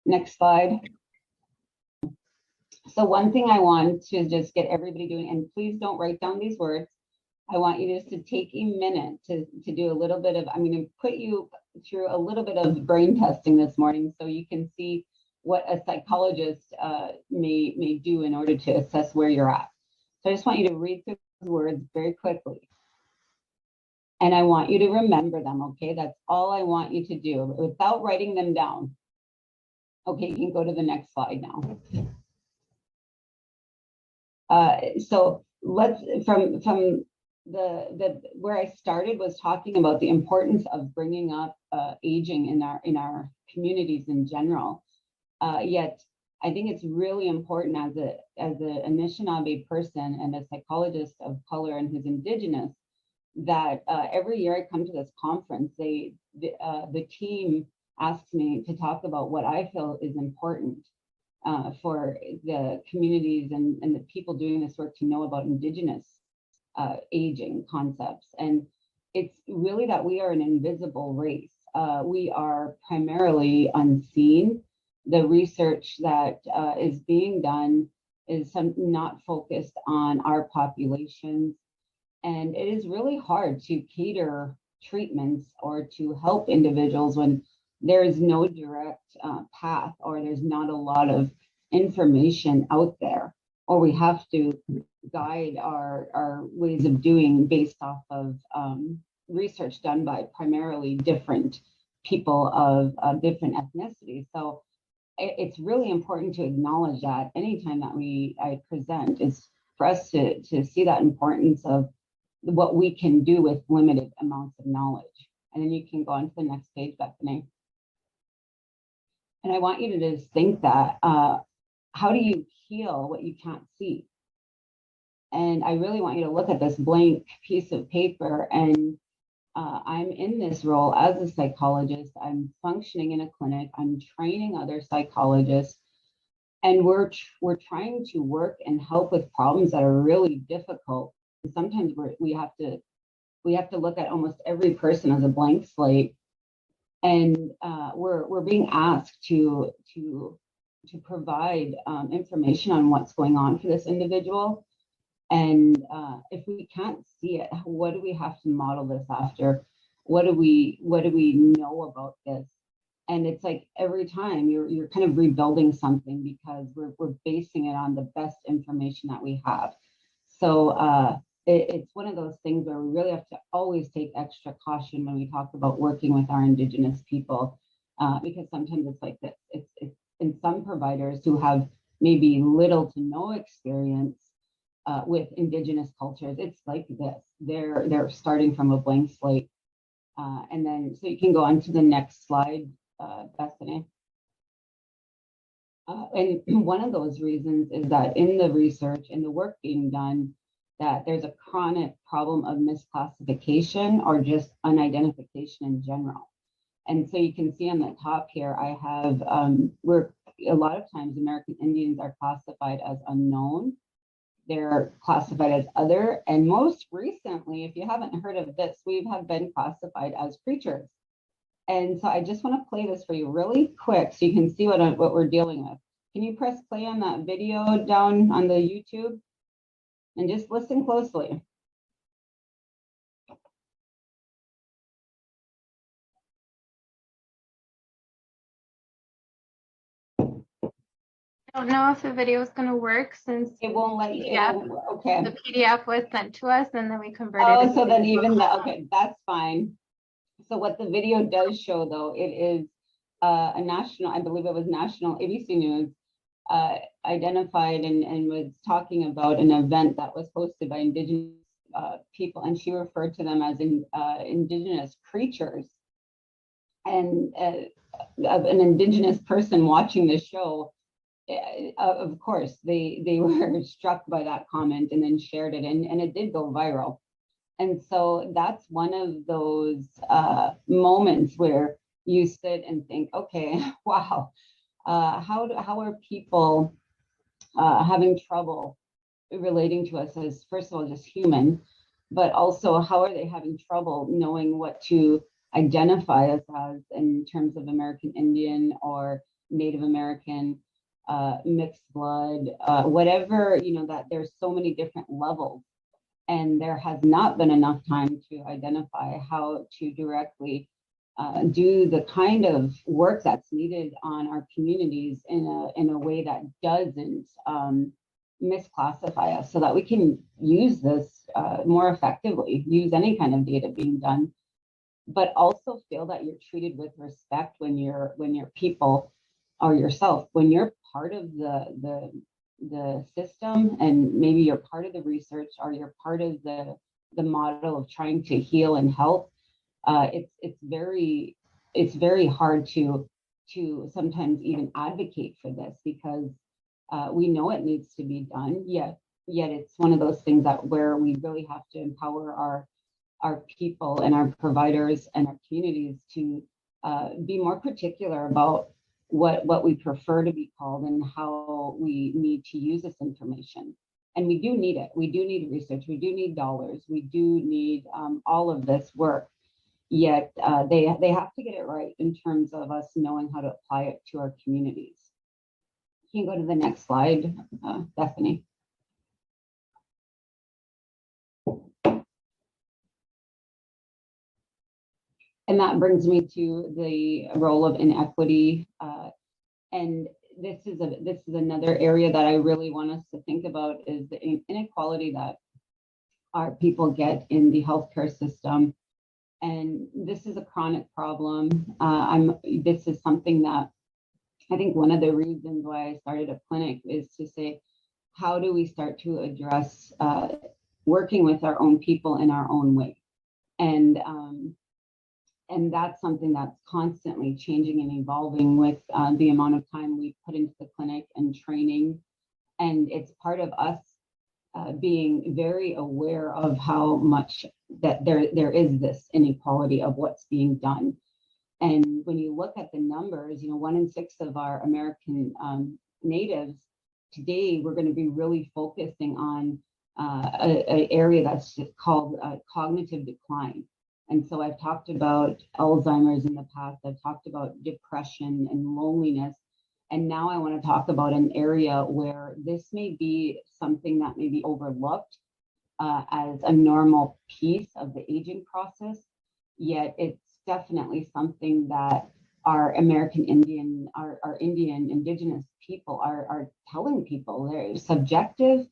Next slide. So one thing I want to just get everybody doing, and please don't write down these words. I want you just to take a minute to do a little bit of, I'm going to put you through a little bit of brain testing this morning so you can see what a psychologist may do in order to assess where you're at. So I just want you to read through those words very quickly. And I want you to remember them, okay? That's all I want you to do without writing them down. Okay, you can go to the next slide now. So let's, from the where I started was talking about the importance of bringing up aging in our communities in general. Yet I think it's really important as a Anishinaabe person and a psychologist of color and who's Indigenous that every year I come to this conference, the team asks me to talk about what I feel is important for the communities and the people doing this work to know about Indigenous aging concepts. And it's really that we are an invisible race. We are primarily unseen. The research that is being done is not focused on our populations. And it is really hard to cater treatments or to help individuals when there is no direct path or there's not a lot of information out there, or we have to guide our ways of doing based off of research done by primarily different people of different ethnicities. So it's really important to acknowledge that anytime that I present is for us to see that importance of what we can do with limited amounts of knowledge. And then you can go on to the next page, Bethany. And I want you to just think that, how do you heal what you can't see? And I really want you to look at this blank piece of paper. And I'm in this role as a psychologist. I'm functioning in a clinic. I'm training other psychologists. And we're trying to work and help with problems that are really difficult. And sometimes we have to look at almost every person as a blank slate. And we're being asked to provide information on what's going on for this individual. And if we can't see it, what do we have to model this after? What do we know about this? And it's like every time you're kind of rebuilding something because we're basing it on the best information that we have. So it's one of those things where we really have to always take extra caution when we talk about working with our Indigenous people, because sometimes it's like this. It's in some providers who have maybe little to no experience with Indigenous cultures, it's like this. They're starting from a blank slate. And then, so you can go on to the next slide, Bethany. And one of those reasons is that in the research and the work being done, that there's a chronic problem of misclassification or just unidentification in general. And so you can see on the top here, I have, a lot of times American Indians are classified as unknown. They're classified as other. And most recently, if you haven't heard of this, we have been classified as creatures. And so I just want to play this for you really quick so you can see what we're dealing with. Can you press play on that video down on the YouTube? And just listen closely. I don't know if the video is going to work since it won't let you. Okay. The PDF was sent to us and then we converted it. Oh, so then even that, okay, that's fine. So what the video does show though, it is a national, I believe it was national ABC News, identified and was talking about an event that was hosted by Indigenous people, and she referred to them as Indigenous creatures. And an Indigenous person watching this show, of course, they were struck by that comment and then shared it, and it did go viral. And so that's one of those moments where you sit and think, okay, wow, how are people having trouble relating to us as, first of all, just human, but also how are they having trouble knowing what to identify us as in terms of American Indian or Native American, mixed blood, whatever, that there's so many different levels. And there has not been enough time to identify how to directly do the kind of work that's needed on our communities in a way that doesn't misclassify us, so that we can use this more effectively, use any kind of data being done, but also feel that you're treated with respect when you're people or yourself, when you're part of the system, and maybe you're part of the research, or you're part of the model of trying to heal and help. It's very hard to sometimes even advocate for this, because we know it needs to be done, yet it's one of those things that where we really have to empower our people and our providers and our communities to be more particular about what we prefer to be called and how we need to use this information. And we do need it. We do need research. We do need dollars. We do need all of this work. Yet they have to get it right in terms of us knowing how to apply it to our communities. You can go to the next slide, Bethany. And that brings me to the role of inequity. And this is another area that I really want us to think about, is the inequality that our people get in the healthcare system. And this is a chronic problem. This is something that I think one of the reasons why I started a clinic is to say, how do we start to address working with our own people in our own way? And that's something that's constantly changing and evolving with the amount of time we put into the clinic and training. And it's part of us being very aware of how much that there is this inequality of what's being done. And when you look at the numbers, 1 in 6 of our American natives today, we're going to be really focusing on an area that's just called cognitive decline. And so I've talked about Alzheimer's in the past. I've talked about depression and loneliness. And now I want to talk about an area where this may be something that may be overlooked as a normal piece of the aging process, yet it's definitely something that our American Indian, our Indian indigenous people are telling people. They're subjective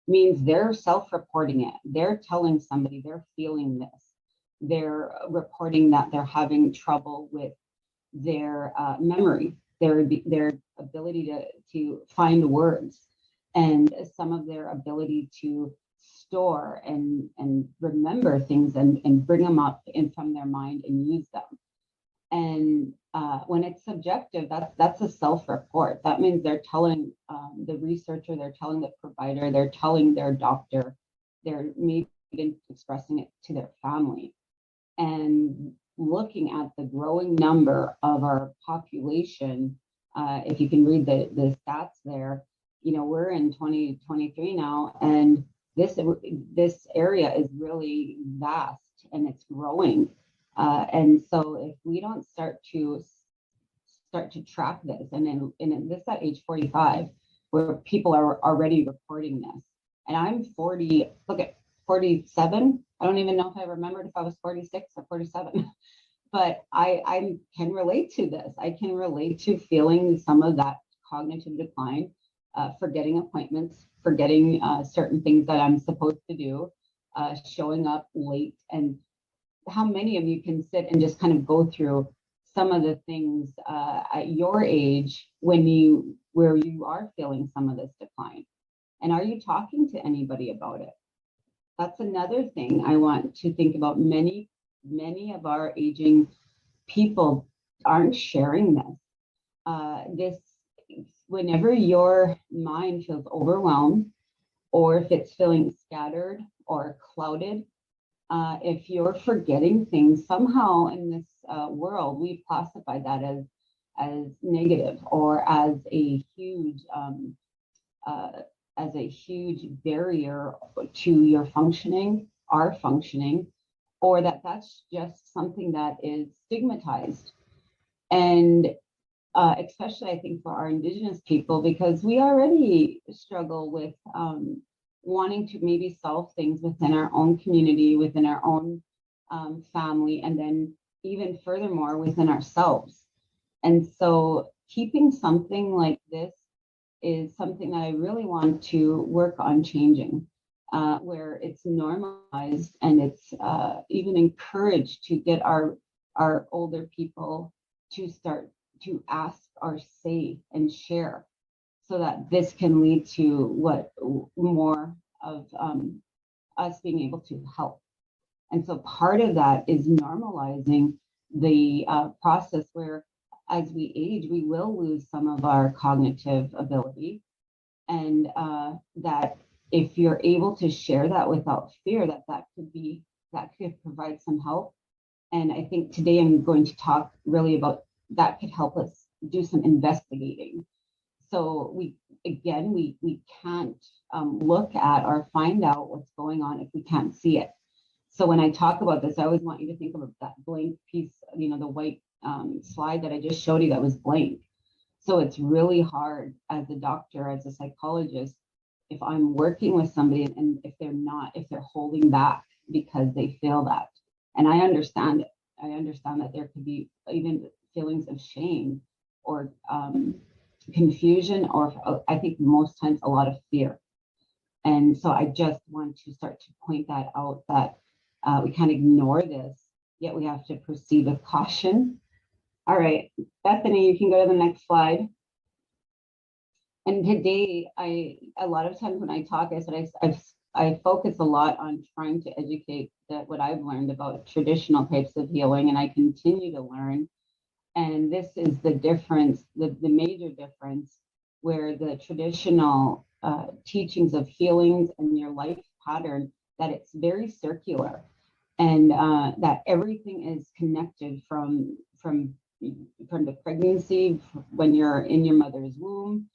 means they're self-reporting it. They're telling somebody they're feeling this. They're reporting that they're having trouble with their memory, their ability to find words, and some of their ability to store and remember things and bring them up in from their mind and use them. And when it's subjective, that's a self-report. That means they're telling the researcher, they're telling the provider, they're telling their doctor, they're maybe even expressing it to their family. And looking at the growing number of our population, if you can read the stats there, we're in 2023 now, and this area is really vast and it's growing. And so if we don't start to track this, and this at age 45, where people are already reporting this, and I'm 40, look at 47. I don't even know if I remembered if I was 46 or 47, but I can relate to this. I can relate to feeling some of that cognitive decline, forgetting appointments, forgetting certain things that I'm supposed to do, showing up late. And how many of you can sit and just kind of go through some of the things at your age where you are feeling some of this decline? And are you talking to anybody about it? That's another thing I want to think about. Many of our aging people aren't sharing this. Whenever your mind feels overwhelmed, or if it's feeling scattered or clouded, if you're forgetting things, somehow in this world, we've classified that as negative, or as a huge barrier to your functioning, our functioning, or that's just something that is stigmatized. And especially I think for our Indigenous people, because we already struggle with wanting to maybe solve things within our own community, within our own family, and then even furthermore within ourselves. And so keeping something like this is something that I really want to work on changing, where it's normalized and it's even encouraged to get our older people to start to ask or say and share, so that this can lead to what more of us being able to help. And so part of that is normalizing the process where as we age, we will lose some of our cognitive ability. And that if you're able to share that without fear, that could provide some help. And I think today I'm going to talk really about that could help us do some investigating. So we can't look at or find out what's going on if we can't see it. So when I talk about this, I always want you to think of that blank piece, the white slide that I just showed you that was blank. So it's really hard as a doctor, as a psychologist, if I'm working with somebody and if they're holding back because they feel that. And I understand it. I understand that there could be even feelings of shame or confusion, or I think most times a lot of fear. And so I just want to start to point that out, that we can't ignore this, yet we have to proceed with caution. All right, Bethany, you can go to the next slide. And today, a lot of times when I talk, I said I focus a lot on trying to educate that what I've learned about traditional types of healing, and I continue to learn. And this is the difference, the major difference, where the traditional teachings of healings and your life pattern, that it's very circular, and that everything is connected from the pregnancy, when you're in your mother's womb,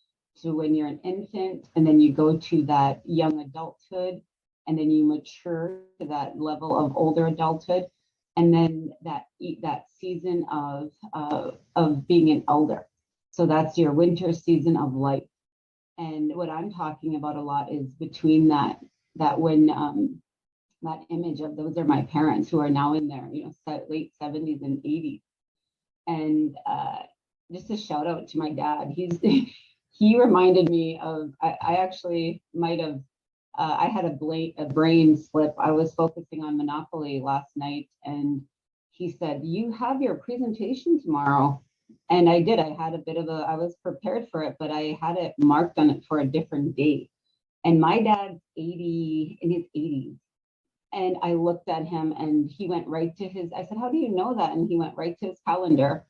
to when you're an infant, and then you go to that young adulthood, and then you mature to that level of older adulthood, and then that season of being an elder. So that's your winter season of life. And what I'm talking about a lot is between that when that image of those are my parents who are now in their late 70s and 80s. And just a shout out to my dad. He reminded me of, I actually might have, I had a brain slip. I was focusing on Monopoly last night, and he said, "You have your presentation tomorrow." And I did. I had I was prepared for it, but I had it marked on it for a different date. And my dad's in his 80s. And I looked at him and he went right to I said, "How do you know that?" And he went right to his calendar.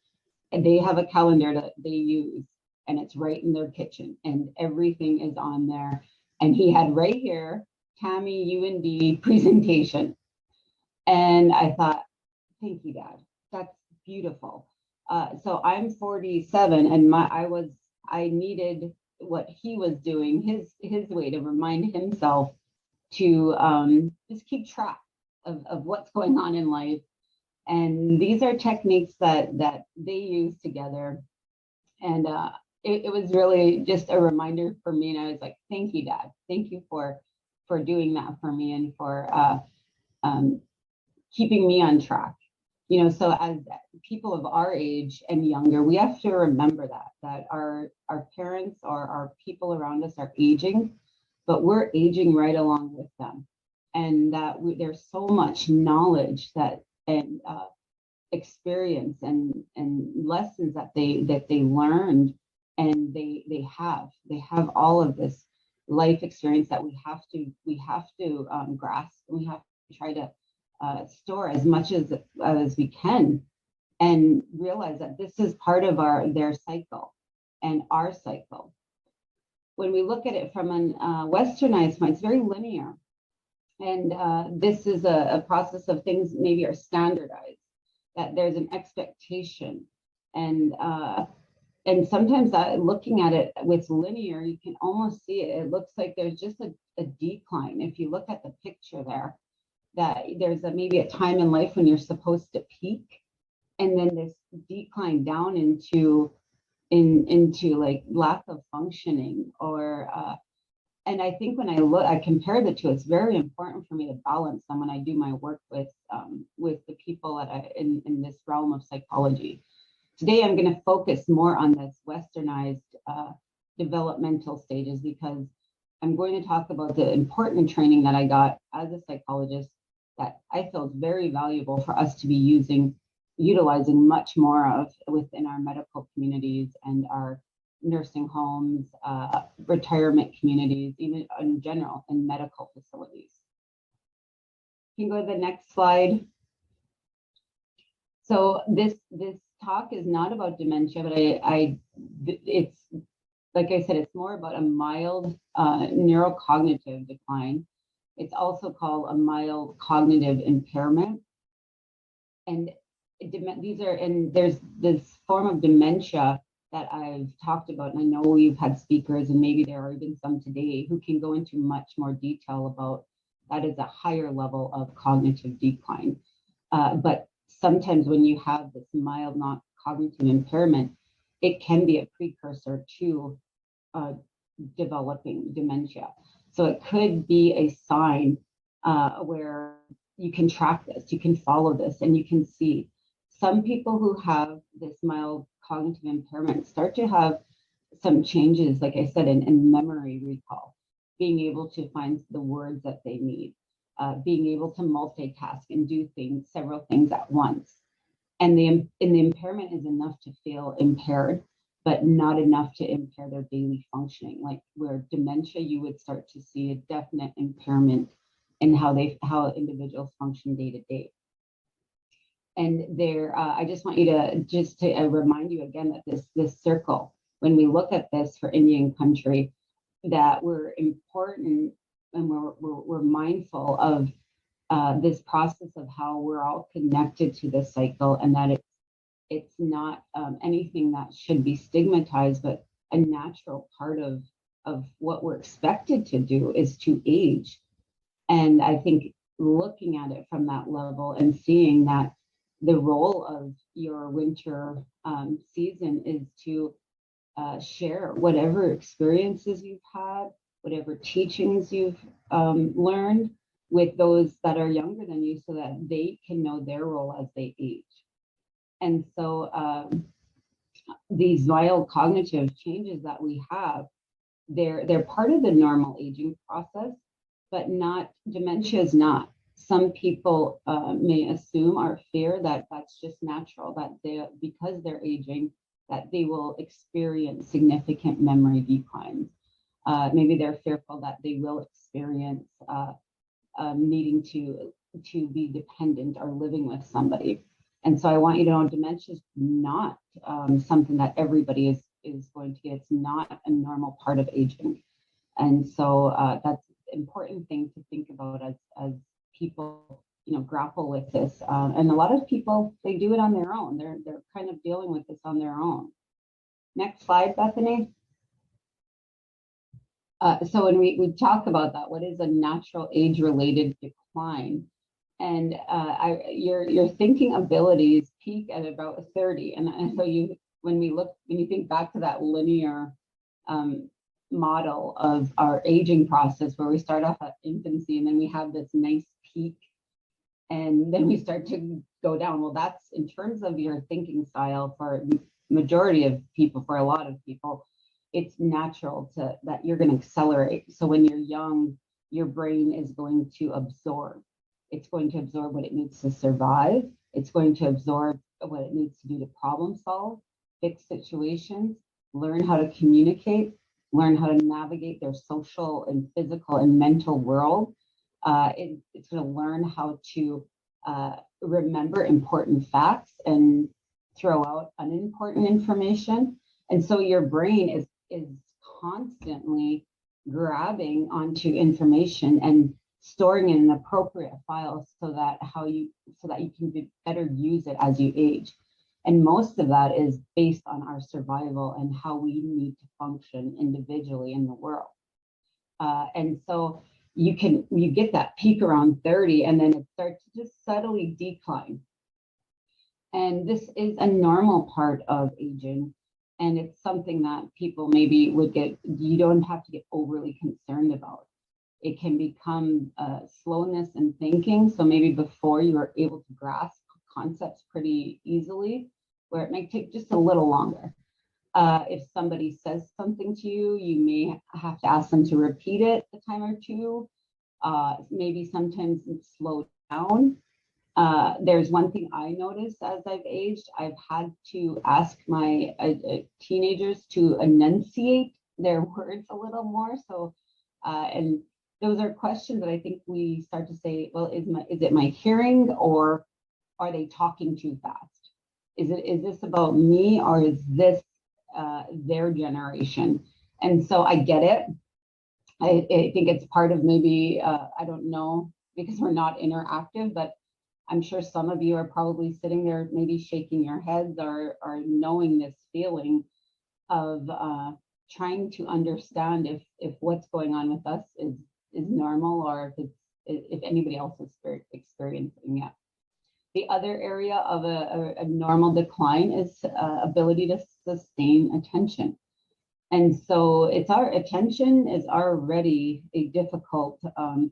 And they have a calendar that they use, and it's right in their kitchen, and everything is on there. And he had right here, Tami UND presentation. And I thought, thank you, Dad. That's beautiful. So I'm 47, and I needed what he was doing, his way to remind himself to just keep track of what's going on in life. And these are techniques that they use together. And it was really just a reminder for me. And I was like, thank you, Dad. Thank you for doing that for me, and for keeping me on track. So as people of our age and younger, we have to remember that our parents or our people around us are aging, but we're aging right along with them. And that there's so much knowledge and experience and lessons that they learned, and they have all of this life experience that we have to grasp, and we have to try to store as much as we can, and realize that this is part of their cycle and our cycle. When we look at it from an westernized point, it's very linear, and this is a process of things maybe are standardized, that there's an expectation, and sometimes looking at it with linear, you can almost see it. It looks like there's just a decline. If you look at the picture there, that there's maybe a time in life when you're supposed to peak, and then this decline down into into like lack of functioning or and I think when I compare the two, it's very important for me to balance them when I do my work with the people in this realm of psychology. Today, I'm going to focus more on this westernized developmental stages because I'm going to talk about the important training that I got as a psychologist that I feel is very valuable for us to be utilizing much more of within our medical communities and our nursing homes, retirement communities, even in general in medical facilities. You can go to the next slide. So this talk is not about dementia, but it's like I said, it's more about a mild neurocognitive decline. It's also called a mild cognitive impairment. And there's this form of dementia that I've talked about, and I know we've had speakers, and maybe there are even some today who can go into much more detail about that is a higher level of cognitive decline. But sometimes when you have this mild not cognitive impairment, it can be a precursor to developing dementia. So it could be a sign where you can track this, you can follow this, and you can see some people who have this mild cognitive impairment start to have some changes, like I said, in memory recall, being able to find the words that they need, being able to multitask and do several things at once. And the impairment is enough to feel impaired, but not enough to impair their daily functioning. Like where dementia, you would start to see a definite impairment in how individuals function day to day. And I just want you to remind you again that this circle, when we look at this for Indian country, that we're important and we're mindful of this process of how we're all connected to this cycle, and that it's not anything that should be stigmatized, but a natural part of what we're expected to do is to age. And I think looking at it from that level and seeing that the role of your winter season is to share whatever experiences you've had, whatever teachings you've learned with those that are younger than you so that they can know their role as they age. And so these mild cognitive changes that we have, they're part of the normal aging process, but dementia is not. Some people may assume or fear that that's just natural, that because they're aging, that they will experience significant memory declines. Maybe they're fearful that they will experience needing to be dependent or living with somebody. And so I want you to know dementia is not something that everybody is going to get. It's not a normal part of aging. And so that's an important thing to think about as people, grapple with this. And a lot of people, they do it on their own. They're kind of dealing with this on their own. Next slide, Bethany. So when we talk about that, what is a natural age-related decline? And your thinking abilities peak at about 30. And so when you think back to that linear model of our aging process, where we start off at infancy and then we have this nice peak and then we start to go down. Well, that's in terms of your thinking style for majority of people, for a lot of people, it's natural that you're going to accelerate. So when you're young, your brain is going to absorb. It's going to absorb what it needs to survive. It's going to absorb what it needs to do to problem solve, fix situations, learn how to communicate, learn how to navigate their social and physical and mental world. It's going to learn how to remember important facts and throw out unimportant information. And so your brain is constantly grabbing onto information and storing in an appropriate file so that you can better use it as you age. And most of that is based on our survival and how we need to function individually in the world. And so you get that peak around 30, and then it starts to just subtly decline. And this is a normal part of aging. And it's something that people maybe you don't have to get overly concerned about. It can become slowness in thinking. So maybe before you are able to grasp concepts pretty easily, where it might take just a little longer. If somebody says something to you, you may have to ask them to repeat it a time or two. Maybe sometimes slow down. There's one thing I noticed as I've aged. I've had to ask my teenagers to enunciate their words a little more. So, and those are questions that I think we start to say, well, is it my hearing, or are they talking too fast? Is this about me, or is this their generation? And so I get it. I think it's part of maybe, I don't know, because we're not interactive, but I'm sure some of you are probably sitting there maybe shaking your heads or knowing this feeling of trying to understand if what's going on with us is normal, or if anybody else is experiencing it. The other area of a normal decline is ability to sustain attention. And so our attention is already a difficult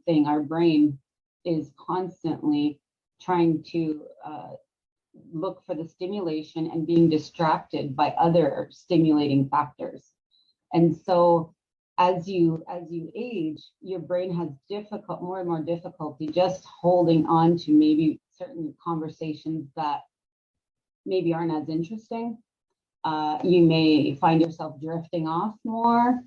thing. Our brain is constantly trying to look for the stimulation and being distracted by other stimulating factors. And so as you age, your brain has more and more difficulty just holding on to maybe certain conversations that maybe aren't as interesting. You may find yourself drifting off more.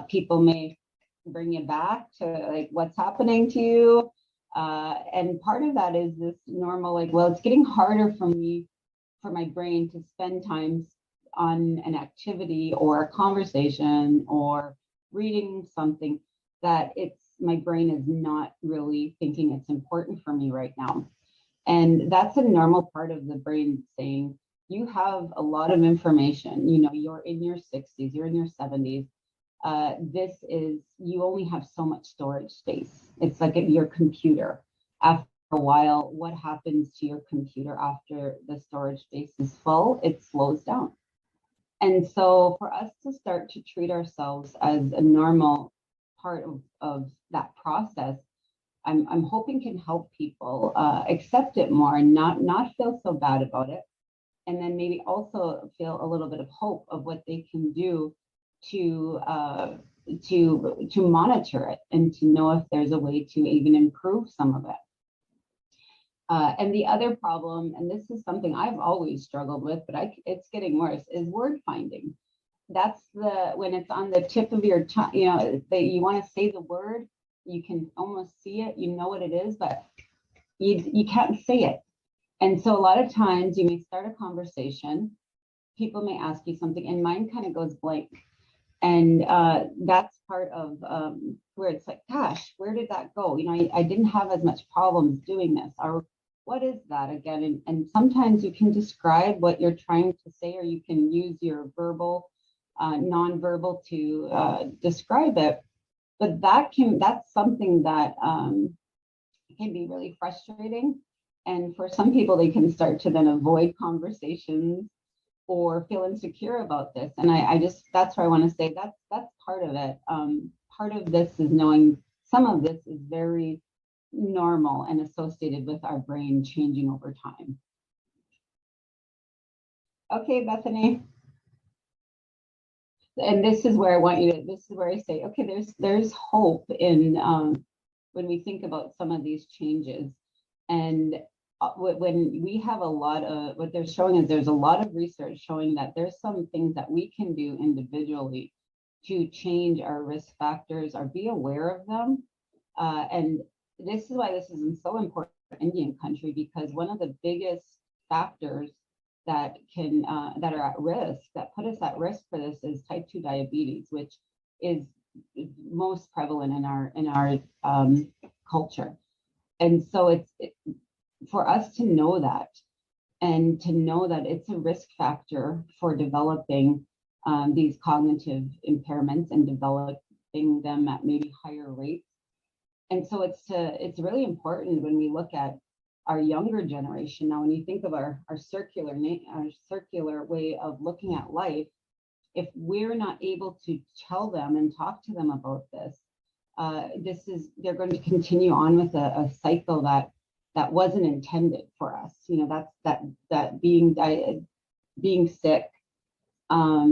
People may bring you back to like what's happening to you. And part of that is this normal, like, well, it's getting harder for my brain to spend time on an activity or a conversation or reading something that my brain is not really thinking it's important for me right now. And that's a normal part of the brain saying, you have a lot of information, you're in your 60s, you're in your 70s. You only have so much storage space. It's like your computer. After a while, what happens to your computer after the storage space is full? It slows down. And so for us to start to treat ourselves as a normal part of that process, I'm hoping can help people accept it more and not feel so bad about it. And then maybe also feel a little bit of hope of what they can do to monitor it and to know if there's a way to even improve some of it. And the other problem, and this is something I've always struggled with, but it's getting worse, is word finding. That's when it's on the tip of your tongue, that you want to say the word, you can almost see it, you know what it is, but you can't say it. And so a lot of times you may start a conversation, people may ask you something, and mine kind of goes blank. And that's part of where it's like, gosh, where did that go? I didn't have as much problems doing this. Or what is that again? And sometimes you can describe what you're trying to say, or you can use your verbal, nonverbal to describe it. But that's something that can be really frustrating. And for some people, they can start to then avoid conversations or feel insecure about this. And that's where I want to say that's part of it. Part of this is knowing some of this is very normal and associated with our brain changing over time. Okay, Bethany. And this is where this is where I say, okay, there's hope in when we think about some of these changes. And when we have a lot of, what they're showing is there's a lot of research showing that there's some things that we can do individually to change our risk factors or be aware of them. And this is why this is so important for Indian country, because one of the biggest factors that are at risk, that put us at risk for this, is type 2 diabetes, which is most prevalent in our culture. And so for us to know that, and to know that it's a risk factor for developing these cognitive impairments and developing them at maybe higher rates. And so it's really important when we look at our younger generation. Now, when you think of our circular way of looking at life, if we're not able to tell them and talk to them about this, they're going to continue on with a cycle that wasn't intended for us. That being sick,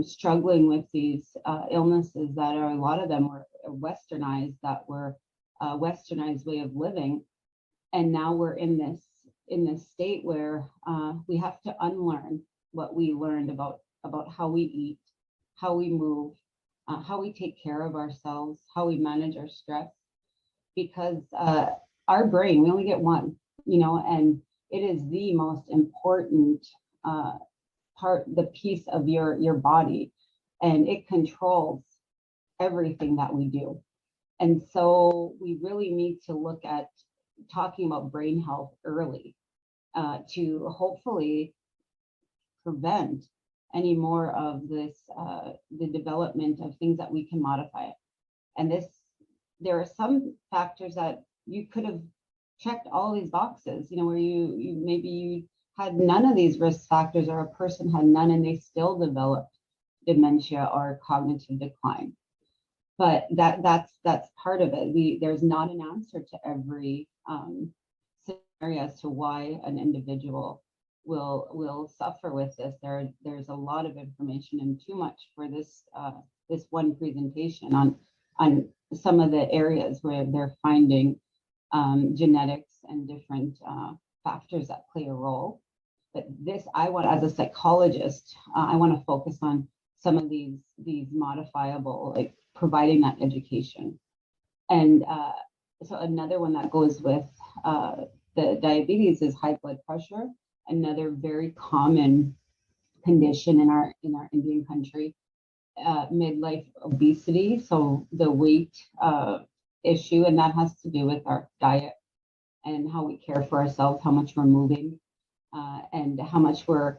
struggling with these illnesses that are, a lot of them were westernized, that were a westernized way of living. And now we're in this state where we have to unlearn what we learned about how we eat, how we move, how we take care of ourselves, how we manage our stress, because our brain, we only get one, and it is the most important the piece of your body, and it controls everything that we do. And so we really need to look at talking about brain health early to hopefully prevent any more of this, the development of things that we can modify. And there are some factors that you could have checked all these boxes, where you maybe you had none of these risk factors, or a person had none and they still developed dementia or cognitive decline. But that's part of it. There's not an answer to every scenario as to why an individual will suffer with this. There's a lot of information and too much for this one presentation on some of the areas where they're finding genetics and different factors that play a role. But as a psychologist, I want to focus on some of these modifiable, like providing that education. And so another one that goes with the diabetes is high blood pressure, another very common condition in our Indian country. Midlife obesity, so the weight issue, and that has to do with our diet and how we care for ourselves, how much we're moving, and how much we're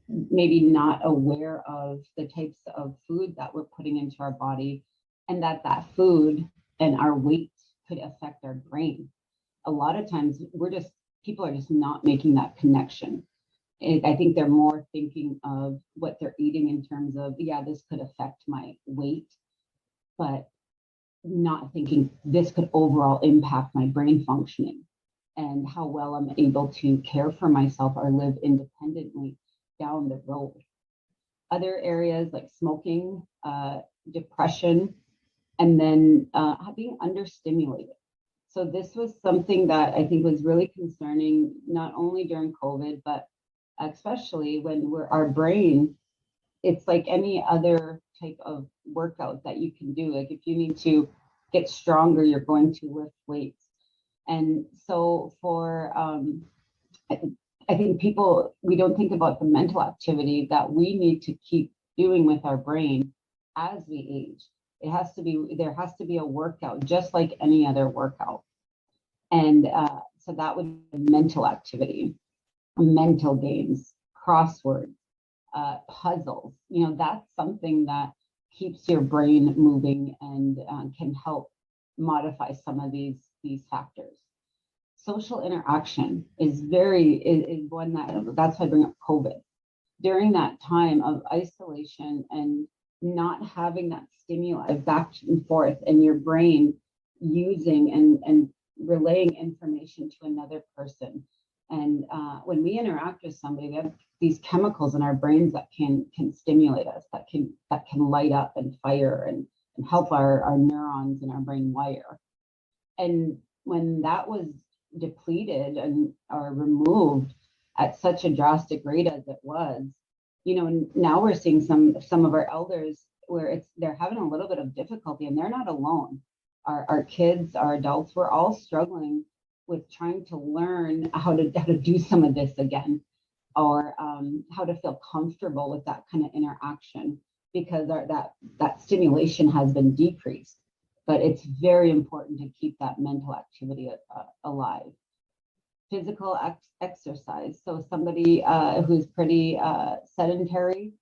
maybe not aware of the types of food that we're putting into our body, and that food and our weight could affect our brain. A lot of times people are just not making that connection. I think they're more thinking of what they're eating in terms of, yeah, this could affect my weight, but not thinking this could overall impact my brain functioning and how well I'm able to care for myself or live independently down the road. Other areas like smoking, depression, and then being understimulated. So this was something that I think was really concerning, not only during COVID, but especially when our brain, it's like any other type of workout that you can do. Like if you need to get stronger, you're going to lift weights. And so I think we don't think about the mental activity that we need to keep doing with our brain as we age. There has to be a workout, just like any other workout. And so that would be mental activity, mental games, crosswords, puzzles. That's something that keeps your brain moving and can help modify some of these factors. Social interaction is one that's why I bring up COVID. During that time of isolation and not having that stimuli back and forth, and your brain using and relaying information to another person. And when we interact with somebody, we have these chemicals in our brains that can stimulate us, that can light up and fire and help our neurons in our brain wire. And when that was depleted or removed at such a drastic rate as it was, now we're seeing some of our elders where they're having a little bit of difficulty, and they're not alone. Our kids, our adults, we're all struggling with trying to learn how to do some of this again, or how to feel comfortable with that kind of interaction, because that stimulation has been decreased. But it's very important to keep that mental activity alive. Physical exercise. So somebody who's pretty sedentary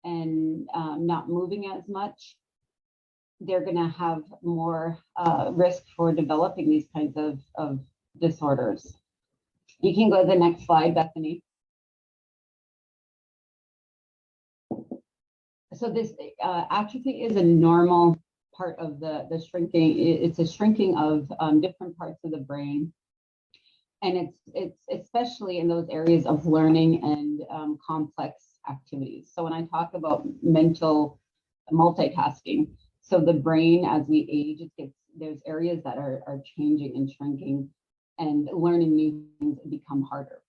and not moving as much, they're going to have more risk for developing these kinds of disorders. You can go to the next slide, Bethany. So this atrophy is a normal part of the shrinking. It's a shrinking of different parts of the brain, and it's especially in those areas of learning and complex activities. So when I talk about mental multitasking, so the brain as we age, there's areas that are changing and shrinking, and learning new things become harder,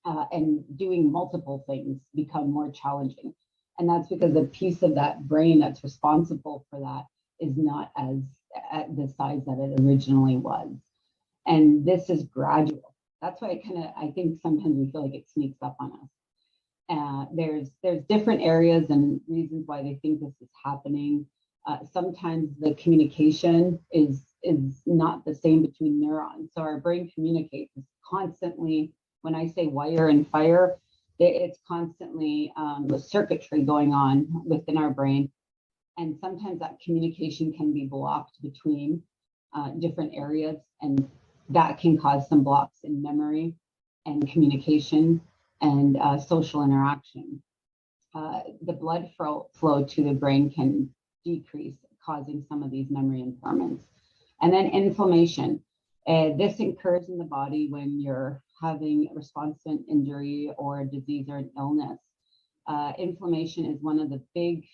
and doing multiple things become more challenging. And that's because the piece of that brain that's responsible for that is not as at the size that it originally was. And this is gradual. That's why I think sometimes we feel like it sneaks up on us. There's different areas and reasons why they think this is happening. Sometimes the communication is not the same between neurons. So our brain communicates constantly. When I say wire and fire, it's constantly the circuitry going on within our brain. And sometimes that communication can be blocked between different areas, and that can cause some blocks in memory and communication and social interaction. The blood flow to the brain can decrease, causing some of these memory impairments. And then inflammation. This occurs in the body when you're having a response to an injury or a disease or an illness. Inflammation is one of the big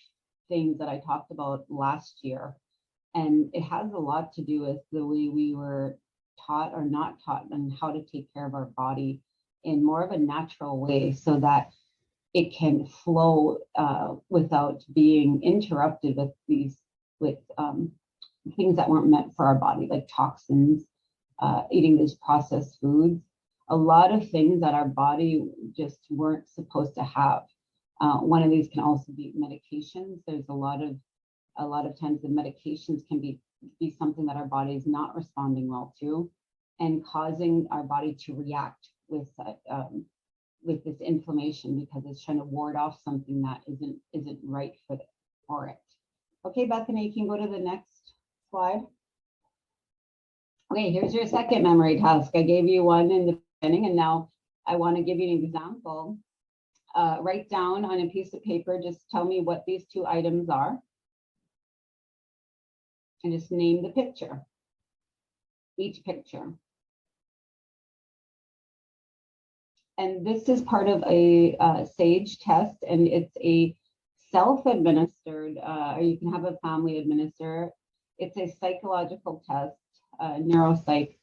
things that I talked about last year. And it has a lot to do with the way we were taught or not taught on how to take care of our body in more of a natural way, so that it can flow without being interrupted with things that weren't meant for our body, like toxins, eating these processed foods, a lot of things that our body just weren't supposed to have. One of these can also be medications. There's a lot of times the medications can be something that our body is not responding well to, and causing our body to react with this inflammation, because it's trying to ward off something that isn't right for it. Okay, Bethany, you can go to the next slide. Okay, here's your second memory task. I gave you one in the beginning, and now I want to give you an example. Write down on a piece of paper, just tell me what these two items are, and just name the picture, each picture. And this is part of a SAGE test, and it's a self-administered, or you can have a family administer. It's a psychological test, neuropsych,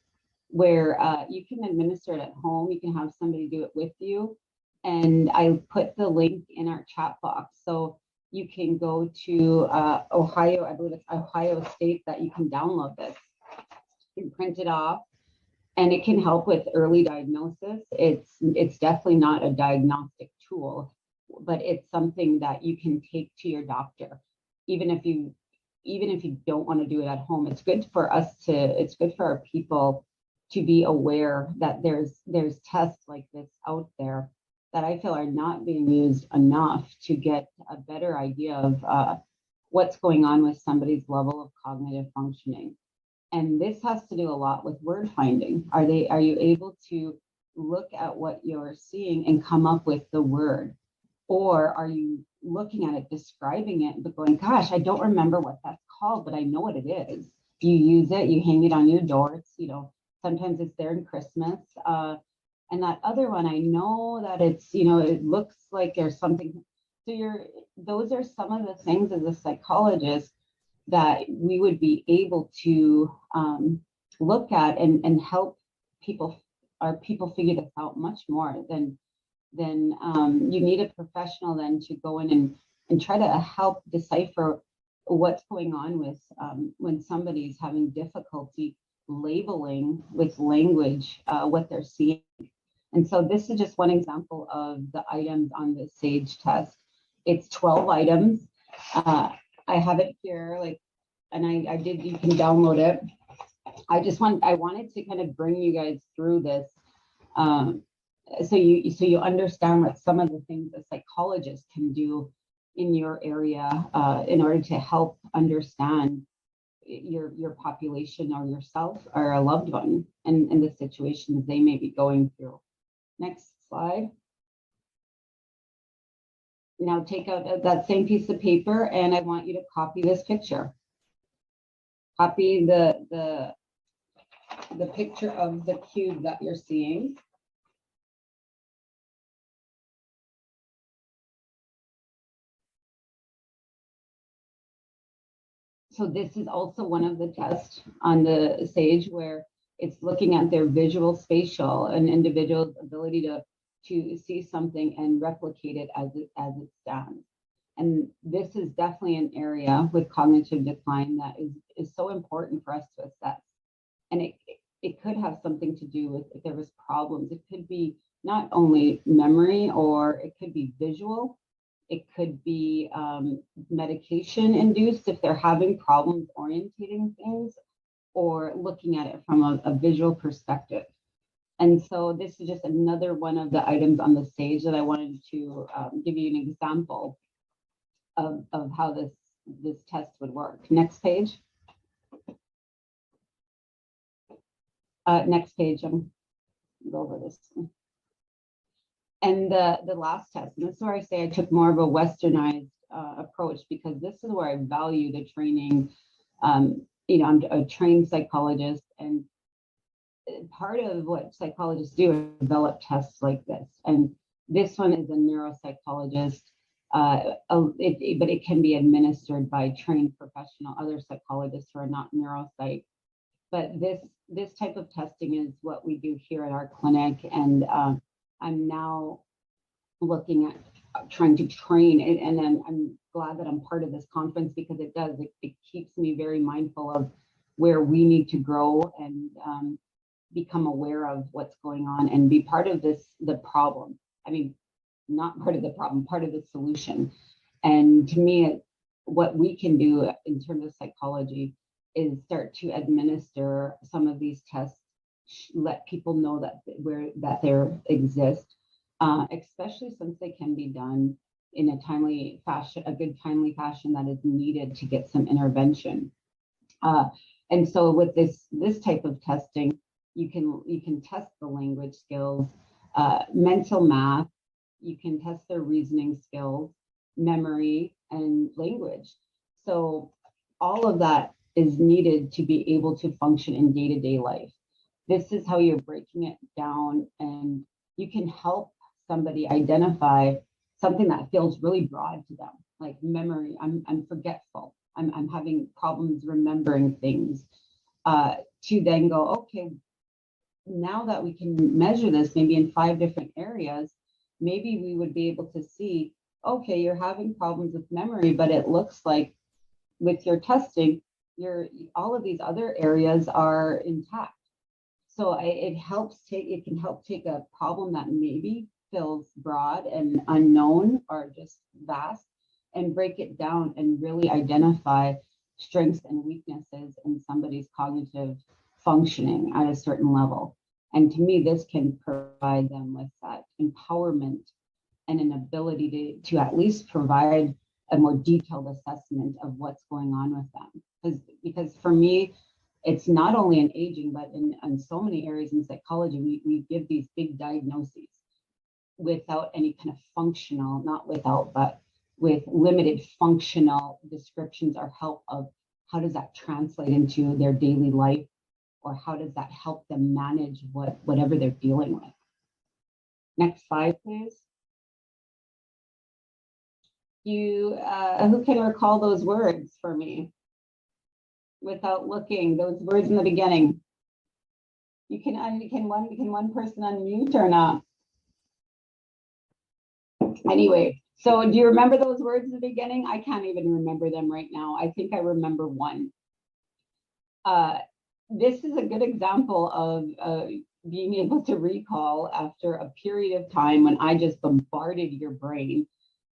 where you can administer it at home. You can have somebody do it with you. And I put the link in our chat box. So you can go to Ohio, I believe it's Ohio State, that you can download this. You can print it off, and it can help with early diagnosis. It's definitely not a diagnostic tool, but it's something that you can take to your doctor. Even if you don't want to do it at home, it's good for our people to be aware that there's tests like this out there that I feel are not being used enough to get a better idea of what's going on with somebody's level of cognitive functioning. And this has to do a lot with word finding. Are you able to look at what you're seeing and come up with the word? Or are you looking at it, describing it, but going, gosh, I don't remember what that's called, but I know what it is. You use it, you hang it on your door. It's, sometimes it's there in Christmas. And that other one, I know that it's, it looks like there's something. So those are some of the things as a psychologist that we would be able to look at and help people figure this out much more than you need a professional then to go in and try to help decipher what's going on with when somebody's having difficulty labeling with language what they're seeing. And so this is just one example of the items on the SAGE test. It's 12 items. I have it here, and I did, you can download it. I wanted to kind of bring you guys through this so you understand what some of the things a psychologist can do in your area in order to help understand your population or yourself or a loved one and the situations they may be going through. Next slide. Now take out that same piece of paper and I want you to copy this picture. Copy the picture of the cube that you're seeing. So this is also one of the tests on the SAGE where it's looking at their visual spatial, an individual's ability to see something and replicate it as it stands. And this is definitely an area with cognitive decline that is so important for us to assess. And it could have something to do with if there was problems. It could be not only memory, or it could be visual. It could be medication induced if they're having problems orientating things or looking at it from a visual perspective. And so this is just another one of the items on the SAGE that I wanted to give you an example of how this test would work. Next page. Next page. I'm go over this one. And the last test, and this is where I say I took more of a westernized approach, because this is where I value the training. You know, I'm a trained psychologist, and part of what psychologists do is develop tests like this. And this one is a neuropsychologist, but it can be administered by trained professional, other psychologists who are not neuropsych. But this type of testing is what we do here at our clinic, and I'm now looking at trying to train, and I'm glad that I'm part of this conference, because it keeps me very mindful of where we need to grow and become aware of what's going on and be part of the problem. I mean, not part of the problem, part of the solution. And to me, what we can do in terms of psychology is start to administer some of these tests, let people know that they exist, especially since they can be done in a timely fashion, a good timely fashion that is needed to get some intervention. And so with this type of testing, you can test the language skills, mental math, you can test their reasoning skills, memory, and language. So all of that is needed to be able to function in day-to-day life. This is how you're breaking it down, and you can help somebody identify something that feels really broad to them, like memory. I'm forgetful. I'm having problems remembering things. To then go, okay, now that we can measure this maybe in 5 different areas, maybe we would be able to see, okay, you're having problems with memory, but it looks like with your testing, all of these other areas are intact. So it can help take a problem that maybe feels broad and unknown or just vast, and break it down and really identify strengths and weaknesses in somebody's cognitive functioning at a certain level. And to me, this can provide them with that empowerment and an ability to at least provide a more detailed assessment of what's going on with them. Because for me, it's not only in aging, but in so many areas in psychology, we give these big diagnoses without any kind of functional, not without, but with limited functional descriptions or help of how does that translate into their daily life, or how does that help them manage whatever they're dealing with. Next slide, please. Who can recall those words for me without looking? Those words in the beginning. Can one person unmute or not? Anyway, so do you remember those words in the beginning? I can't even remember them right now. I think I remember one. This is a good example of being able to recall after a period of time when I just bombarded your brain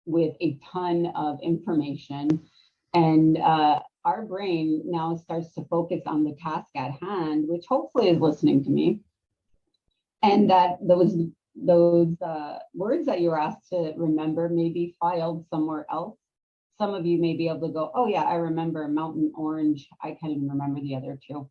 with a ton of information, and our brain now starts to focus on the task at hand, which hopefully is listening to me, and that those words that you were asked to remember may be filed somewhere else. Some of you may be able to go, oh yeah, I remember Mountain Orange. I can't even remember the other two.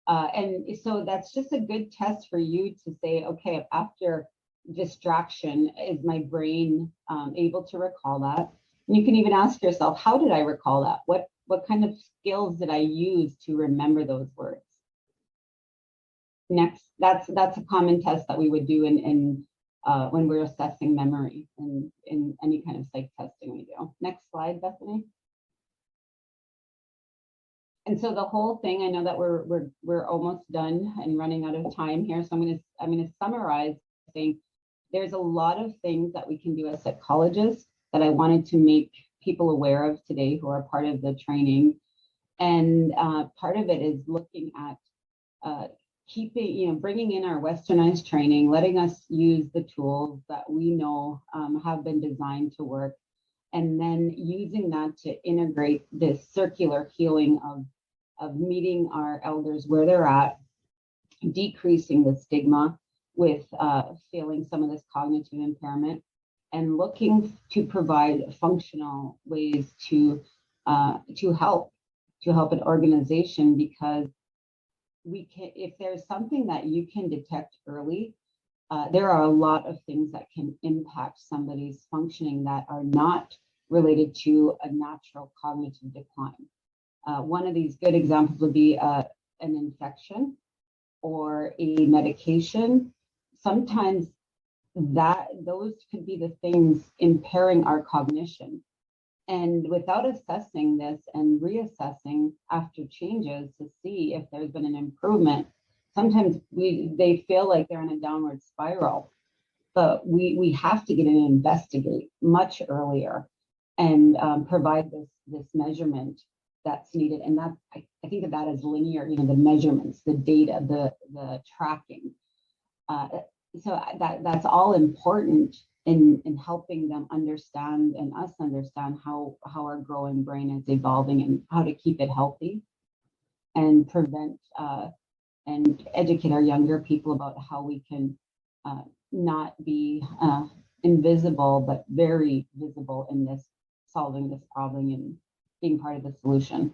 And so that's just a good test for you to say, okay, after distraction? Is my brain able to recall that? And you can even ask yourself, how did I recall that? What kind of skills did I use to remember those words? Next, that's a common test that we would do in when we're assessing memory in any kind of psych testing we do. Next slide, Bethany. And so the whole thing, I know that we're almost done and running out of time here. So I'm gonna summarize saying there's a lot of things that we can do as psychologists that I wanted to make people aware of today who are part of the training. And part of it is looking at keeping, bringing in our westernized training, letting us use the tools that we know have been designed to work, and then using that to integrate this circular healing of meeting our elders where they're at, decreasing the stigma with feeling some of this cognitive impairment, and looking to provide functional ways to help an organization, because we can, if there's something that you can detect early, there are a lot of things that can impact somebody's functioning that are not related to a natural cognitive decline. One of these good examples would be an infection or a medication. Sometimes those could be the things impairing our cognition. And without assessing this and reassessing after changes to see if there's been an improvement, sometimes they feel like they're in a downward spiral. But we have to get in and investigate much earlier and provide this measurement that's needed. And that I think of that as linear, the measurements, the data, the tracking. So that's all important in helping them understand and us understand how our growing brain is evolving and how to keep it healthy, and prevent and educate our younger people about how we can not be invisible, but very visible in this solving this problem and being part of the solution.